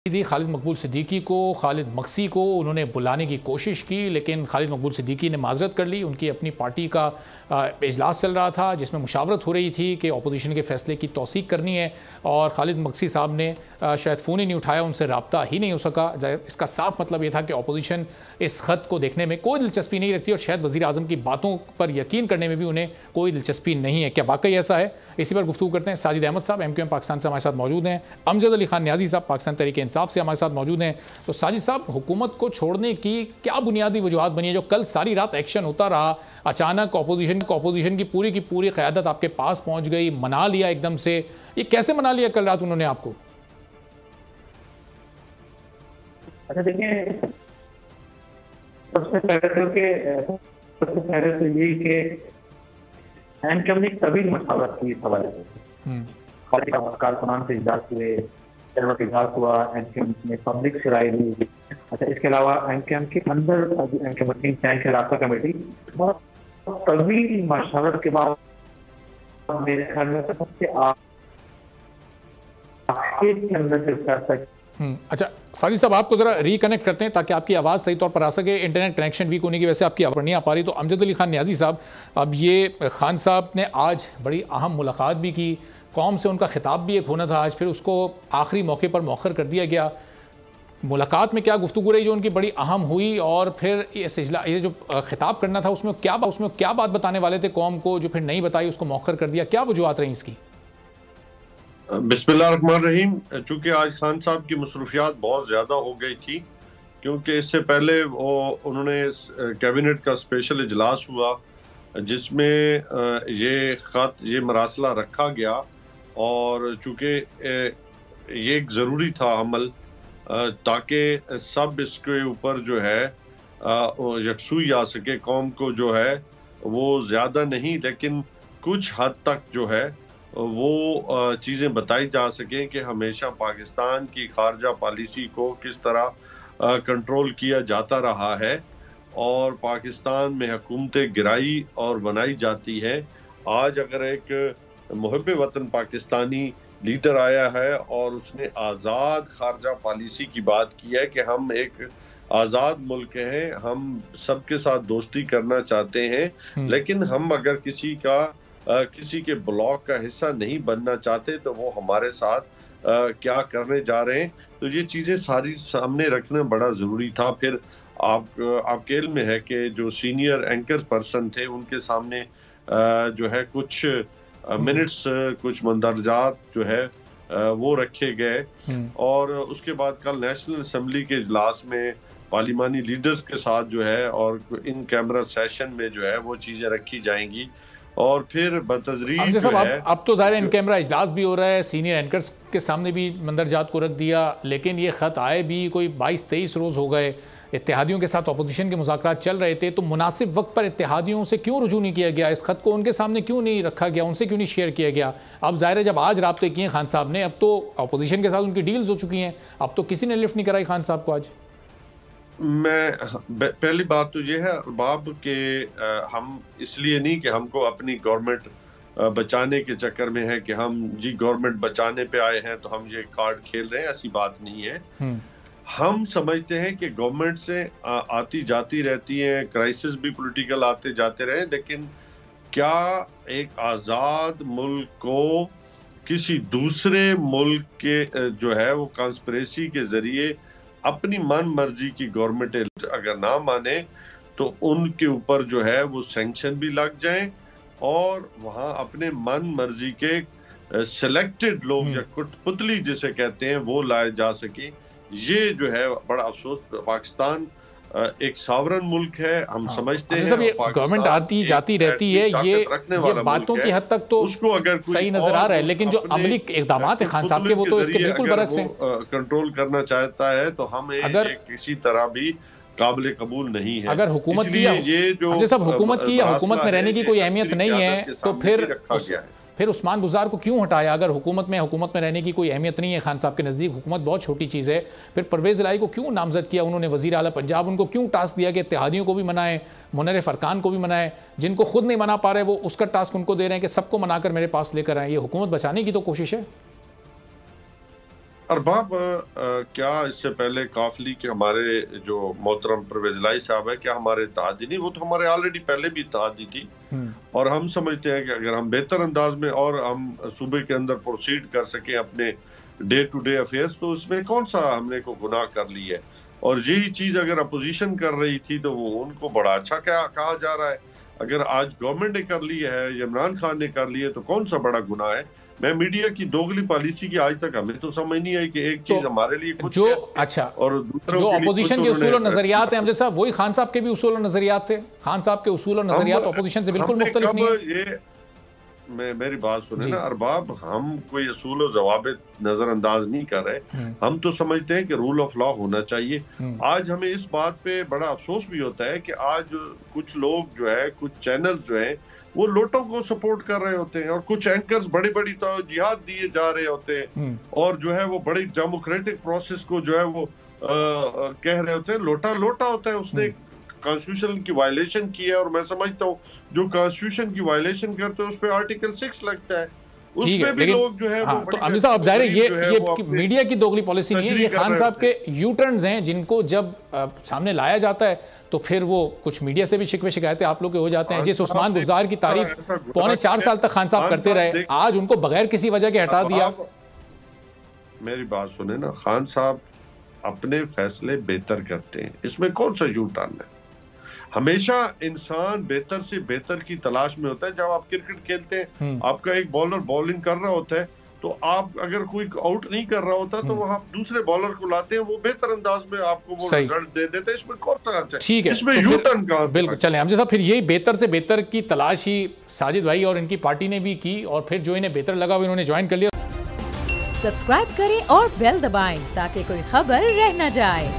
دی خالد مقبول صدیقی کو، خالد مکسی کو انہوں نے بلانے کی کوشش کی، لیکن خالد مقبول صدیقی نے معذرت کر لی۔ ان کی اپنی پارٹی کا اجلاس چل رہا تھا جس میں مشاورت ہو رہی تھی کہ اپوزیشن کے فیصلے کی توثیق کرنی ہے، اور خالد مکسی صاحب نے شاید فون ہی نہیں اٹھایا، ان سے رابطہ ہی نہیں ہو سکا۔ اس کا صاف مطلب یہ تھا کہ اپوزیشن اس خط کو دیکھنے میں کوئی دلچسپی نہیں رکھتی، اور شاید وزیر اعظم کی باتوں پر یقین کرنے میں بھی انہیں کوئی دلچسپی نہیں ہے۔ کیا واقعی ایسا ہے؟ اسی پر گفتگو کرتے ہیں۔ ساجد احمد صاحب ایم کیو ایم پاکستان سے ہمارے ساتھ موجود ہیں، امجد علی خان نیازی صاحب پاکستان تحریک انصاف سے ہمارے ساتھ موجود ہیں۔ تو ساجد صاحب، حکومت کو چھوڑنے کی کیا بنیادی وجوہات بنی ہے؟ جو کل ساری رات ایکشن ہوتا رہا، اچانک اپوزیشن کی پوری قیادت آپ کے پاس پہنچ گئی، منا لیا ایک دم سے، یہ کیسے منا لیا کل رات انہوں نے آپ کو؟ اچھا دیکھیں، سب سے پہلے تو یہی کہ ایم کیو ایم نے طویل مشاورت کی سوال ہے، کارکنان سے اجلاس ہوئے، وقت اجلاس ہوا، ایم کیو ایم نے پبلک سے رائے لی۔ اچھا، اس کے علاوہ ایم کیو ایم کے اندر ایم کیو ایم چین کے رابطہ کمیٹی بہت طویل مشاورت کے بعد میرے خیال میں سب سے آخر کے اندر سے فیصلہ۔ اچھا ساجد صاحب، آپ کو ذرا ریکنیکٹ کرتے ہیں تاکہ آپ کی آواز صحیح طور پر آ سکے، انٹرنیٹ کنیکشن ویک ہونے کی وجہ سے آپ کی آواز نہیں آ پا رہی۔ تو امجد علی خان نیازی صاحب، اب یہ خان صاحب نے آج بڑی اہم ملاقات بھی کی، قوم سے ان کا خطاب بھی ایک ہونا تھا آج، پھر اس کو آخری موقع پر مؤخر کر دیا گیا۔ ملاقات میں کیا گفتگو رہی جو ان کی بڑی اہم ہوئی، اور پھر یہ جو خطاب کرنا تھا اس میں کیا بات بتانے والے تھے قوم کو جو پھر نہیں بتائی، اس کو مؤخر کر دیا؟ کیا وجوہات رہیں اس کی؟ بسم اللہ الرحمن الرحیم۔ چونکہ آج خان صاحب کی مصروفیات بہت زیادہ ہو گئی تھی، کیونکہ اس سے پہلے انہوں نے کیبنٹ کا اسپیشل اجلاس ہوا جس میں یہ مراسلہ رکھا گیا، اور چونکہ یہ ایک ضروری تھا عمل تاکہ سب اس کے اوپر جو ہے یکسوئی آ سکے، قوم کو جو ہے وہ زیادہ نہیں لیکن کچھ حد تک جو ہے وہ چیزیں بتائی جا سکیں کہ ہمیشہ پاکستان کی خارجہ پالیسی کو کس طرح کنٹرول کیا جاتا رہا ہے، اور پاکستان میں حکومتیں گرائی اور بنائی جاتی ہیں۔ آج اگر ایک محب وطن پاکستانی لیڈر آیا ہے اور اس نے آزاد خارجہ پالیسی کی بات کی ہے کہ ہم ایک آزاد ملک ہیں، ہم سب کے ساتھ دوستی کرنا چاہتے ہیں، لیکن ہم اگر کسی کے بلاک کا حصہ نہیں بننا چاہتے تو وہ ہمارے ساتھ کیا کرنے جا رہے ہیں۔ تو یہ چیزیں ساری سامنے رکھنا بڑا ضروری تھا۔ پھر آپ کے علم میں ہے کہ جو سینئر اینکر پرسن تھے ان کے سامنے جو ہے کچھ منٹس، کچھ مندرجات جو ہے وہ رکھے گئے، اور اس کے بعد کل نیشنل اسمبلی کے اجلاس میں پارلیمانی لیڈرز کے ساتھ جو ہے اور ان کیمرہ سیشن میں جو ہے وہ چیزیں رکھی جائیں گی، اور پھر بتدریج جو ہے اب تو ظاہر ان کیمرہ اجلاس بھی ہو رہا ہے، سینئر اینکرز کے سامنے بھی مندرجات کو رکھ دیا، لیکن یہ خط آئے بھی کوئی 22-23 روز ہو گئے، اتحادیوں کے ساتھ اپوزیشن کے مذاکرات چل رہے تھے، تو مناسب وقت پر اتحادیوں سے کیوں رجوع نہیں کیا گیا؟ اس خط کو ان کے سامنے کیوں نہیں رکھا گیا؟ ان سے کیوں نہیں شیئر کیا گیا؟ اب ظاہر ہے جب آج رابطے کیے خان صاحب نے، اب تو اپوزیشن کے ساتھ ان کی ڈیلز ہو چکی ہیں، اب تو کسی نے لفٹ نہیں کرائی خان صاحب کو آج۔ پہلی بات تو یہ ہے باب کہ ہم اس لیے نہیں کہ ہم کو اپنی گورنمنٹ بچانے کے چکر میں ہے کہ ہم گورنمنٹ بچانے پہ آئے ہیں تو ہم یہ کارڈ کھیل رہے ہیں، ایسی بات نہیں ہے۔ ہم سمجھتے ہیں کہ گورنمنٹ سے آتی جاتی رہتی ہیں، کرائسس بھی پولیٹیکل آتے جاتے رہے، لیکن کیا ایک آزاد ملک کو کسی دوسرے ملک کے جو ہے وہ کانسپریسی کے ذریعے اپنی من مرضی کی گورنمنٹ اگر نہ مانے تو ان کے اوپر جو ہے وہ سینکشن بھی لگ جائیں، اور وہاں اپنے من مرضی کے سلیکٹڈ لوگ یا کٹ پتلی جسے کہتے ہیں وہ لائے جا سکیں۔ یہ جو ہے بڑا افسوس، پاکستان ایک ساورن ملک ہے، ہم سمجھتے ہیں گورنمنٹ آتی جاتی رہتی ہے، یہ باتوں کی حد تک تو صحیح نظر آ رہا ہے، لیکن جو عملی اقدامات ہیں خان صاحب کے وہ تو اس کے بالکل برعکس ہیں۔ کنٹرول کرنا چاہتا ہے تو ہم کسی طرح بھی قابل قبول نہیں ہے۔ اگر حکومت کی حکومت میں رہنے کی کوئی اہمیت نہیں ہے تو پھر عثمان بزدار کو کیوں ہٹایا؟ اگر حکومت میں رہنے کی کوئی اہمیت نہیں ہے خان صاحب کے نزدیک، حکومت بہت چھوٹی چیز ہے، پھر پرویز الہی کو کیوں نامزد کیا انہوں نے وزیر اعلیٰ پنجاب؟ ان کو کیوں ٹاسک دیا کہ اتحادیوں کو بھی منائیں، منرف ارکان کو بھی منائیں؟ جن کو خود نہیں منا پا رہے وہ اس کا ٹاسک ان کو دے رہے ہیں کہ سب کو منا کر میرے پاس لے کر آئیں۔ یہ حکومت بچانے کی تو کوشش ہے۔ ارباب کیا اس سے پہلے کافلی کہ ہمارے جو محترم پرویز الہی صاحب ہے کیا ہمارے اتحادی نہیں، وہ تو ہمارے آلریڈی پہلے بھی اتحادی تھی، اور ہم سمجھتے ہیں کہ اگر ہم بہتر انداز میں اور ہم صوبے کے اندر پروسیڈ کر سکیں اپنے ڈے ٹو ڈے افیئرس، تو اس میں کون سا ہم نے کو گناہ کر لی ہے؟ اور یہی چیز اگر اپوزیشن کر رہی تھی تو وہ ان کو بڑا اچھا کہا جا رہا ہے. اگر آج گورنمنٹ نے کر لی ہے یا عمران خان نے کر لی ہے تو کون سا بڑا گناہ ہے؟ میں میڈیا کی دوغلی پالیسی کی آج تک ہمیں تو سمجھ نہیں آئی کہ ایک چیز ہمارے لیے کچھ جو اچھا اور جو اپوزیشن کے اصول اور نظریات ہیں امجد صاحب، وہی خان صاحب کے بھی اصول اور نظریات تھے. خان صاحب کے اصول اور نظریات اپوزیشن سے بالکل مختلف نہیں ہے. میری بات سنیں نا ارباب، ہم کوئی اصول و ضوابط نظر انداز نہیں کر رہے. ہم تو سمجھتے ہیں کہ رول آف لا ہونا چاہیے. آج ہمیں اس بات پہ بڑا افسوس بھی ہوتا ہے کہ آج کچھ لوگ جو ہے، کچھ چینلز جو ہیں وہ لوٹوں کو سپورٹ کر رہے ہوتے ہیں، اور کچھ اینکرز بڑی بڑی توجیہات دیے جا رہے ہوتے ہیں، اور جو ہے وہ بڑی ڈیموکریٹک پروسیس کو جو ہے وہ کہہ رہے ہوتے ہیں. لوٹا ہوتا ہے، اس نے کانسٹیٹیوشن کی وائلیشن کی ہے، اور میں سمجھتا ہوں جو کانسٹیٹیوشن کی وائلیشن کرتے ہیں اس پہ آرٹیکل 6 لگتا ہے، اس پہ بھی لوگ جو ہے تو امجد صاحب اب ظاہر ہے یہ میڈیا کی دوغلی پالیسی نہیں ہے، یہ خان صاحب کے یو ٹرنز ہیں جن کو جب سامنے لایا جاتا ہے تو پھر وہ کچھ میڈیا سے بھی شکوے شکایتیں آپ لوگ کے ہو جاتے ہیں. جس عثمان بزدار کی تعریف 4.25 سال تک خان صاحب کرتے رہے، آج ان کو بغیر کسی وجہ کے ہٹا دیا. میری بات سنیں نا، خان صاحب اپنے فیصلے بہتر کرتے ہیں، اس میں کون سا یو ٹرن ہے؟ ہمیشہ انسان بہتر سے بہتر کی تلاش میں ہوتا ہے. جب آپ کرکٹ کھیلتے ہیں، آپ کا ایک بالر بالنگ کر رہا ہوتا ہے تو آپ اگر کوئی آؤٹ نہیں کر رہا ہوتا تو وہاں دوسرے بالر کو لاتے ہیں، وہ بہتر انداز میں آپ کو وہ رزلٹ دے دیتے ہیں. اس میں کون سا اچھا ہے؟ ٹھیک ہے، اس میں یو ٹرن کہاں سے؟ بالکل چلیں امجد صاحب، پھر یہی بہتر سے بہتر کی تلاش ہی ساجد بھائی اور ان کی پارٹی نے بھی کی، اور پھر جو انہیں بہتر لگا وہ انہوں نے جوائن کر لیا. سبسکرائب کریں اور بیل دبائیں تاکہ کوئی خبر رہ نہ جائے.